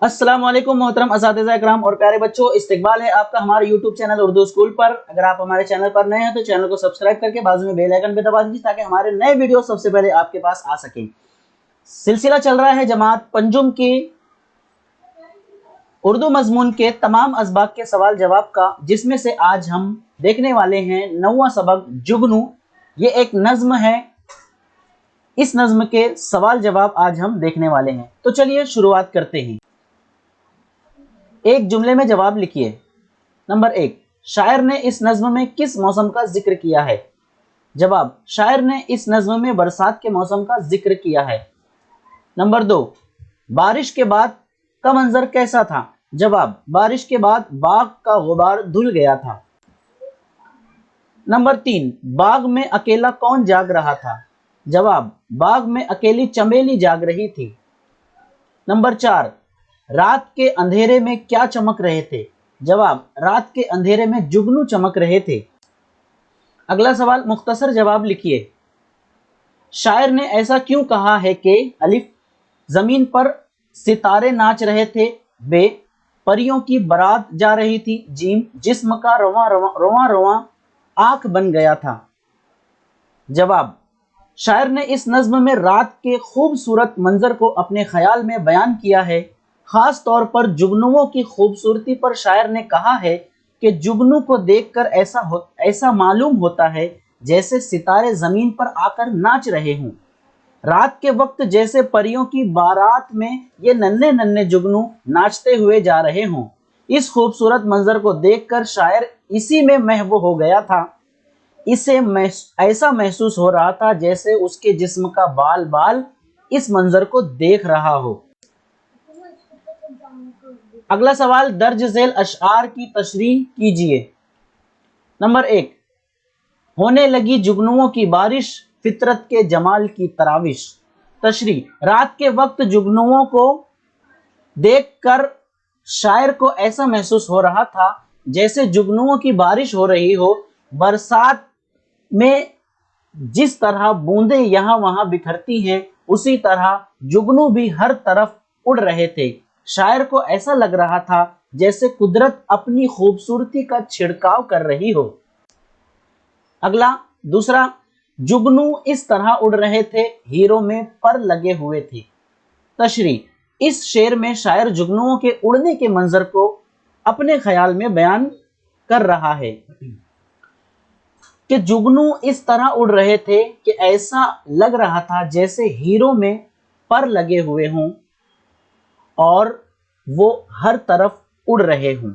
अस्सलाम वालेकुम मोहतरम असातिज़ा इकराम और प्यारे बच्चों, इस्तकबाल है आपका हमारे यूट्यूब चैनल उर्दू स्कूल पर। अगर आप हमारे चैनल पर नए हैं तो चैनल को सब्सक्राइब करके बाजू में बेल आइकन पे दबा दीजिए ताकि हमारे नए वीडियो सबसे पहले आपके पास आ सके। सिलसिला चल रहा है जमात पंजुम की उर्दू मजमून के तमाम असबाक के सवाल जवाब का, जिसमें से आज हम देखने वाले हैं 9वां सबक जुगनू। ये एक नज्म है, इस नज्म के सवाल जवाब आज हम देखने वाले हैं। तो चलिए शुरुआत करते हैं। एक जुमले में जवाब लिखिए। नंबर 1, शायर ने इस नज्म में किस मौसम का जिक्र किया है? जवाब, शायर ने इस नज्म में बरसात के मौसम का जिक्र किया है। नंबर 2, बारिश के बाद का मंजर कैसा था? जवाब, बारिश के बाद बाग का गुबार धुल गया था। नंबर 3, बाग में अकेला कौन जाग रहा था? जवाब, बाग में अकेली चमेली जाग रही थी। नंबर 4, रात के अंधेरे में क्या चमक रहे थे? जवाब, रात के अंधेरे में जुगनू चमक रहे थे। अगला सवाल, मुख्तसर जवाब लिखिए। शायर ने ऐसा क्यों कहा है कि अलिफ, जमीन पर सितारे नाच रहे थे। बे, परियों की बारात जा रही थी। जीम, जिस्म का रोवां रोवां आंख बन गया था। जवाब, शायर ने इस नज्म में रात के खूबसूरत मंजर को अपने ख्याल में बयान किया है। खास तौर पर जुगनुओं की खूबसूरती पर शायर ने कहा है कि जुगनू को देखकर ऐसा मालूम होता है जैसे सितारे जमीन पर आकर नाच रहे हों। रात के वक्त जैसे परियों की बारात में ये नन्हे नन्हे जुगनू नाचते हुए जा रहे हों। इस खूबसूरत मंजर को देखकर शायर इसी में महव हो गया था। इसे ऐसा महसूस हो रहा था जैसे उसके जिस्म का बाल बाल इस मंजर को देख रहा हो। अगला सवाल, दर्ज झेल अशआर की तशरीह कीजिए। नंबर 1, होने लगी जुगनुओं की बारिश, फितरत के जमाल की तराविश। तशरीह, रात के वक्त जुगनुओं को देखकर शायर को ऐसा महसूस हो रहा था जैसे जुगनुओं की बारिश हो रही हो। बरसात में जिस तरह बूंदें यहाँ वहां बिखरती हैं, उसी तरह जुगनू भी हर तरफ उड़ रहे थे। शायर को ऐसा लग रहा था जैसे कुदरत अपनी खूबसूरती का छिड़काव कर रही हो। अगला दूसरा, जुगनू इस तरह उड़ रहे थे, हीरों में पर लगे हुए थे। तशरीह, इस शेर में शायर जुगनुओं के उड़ने के मंजर को अपने ख्याल में बयान कर रहा है कि जुगनू इस तरह उड़ रहे थे कि ऐसा लग रहा था जैसे हीरों में पर लगे हुए हों और वो हर तरफ उड़ रहे हों।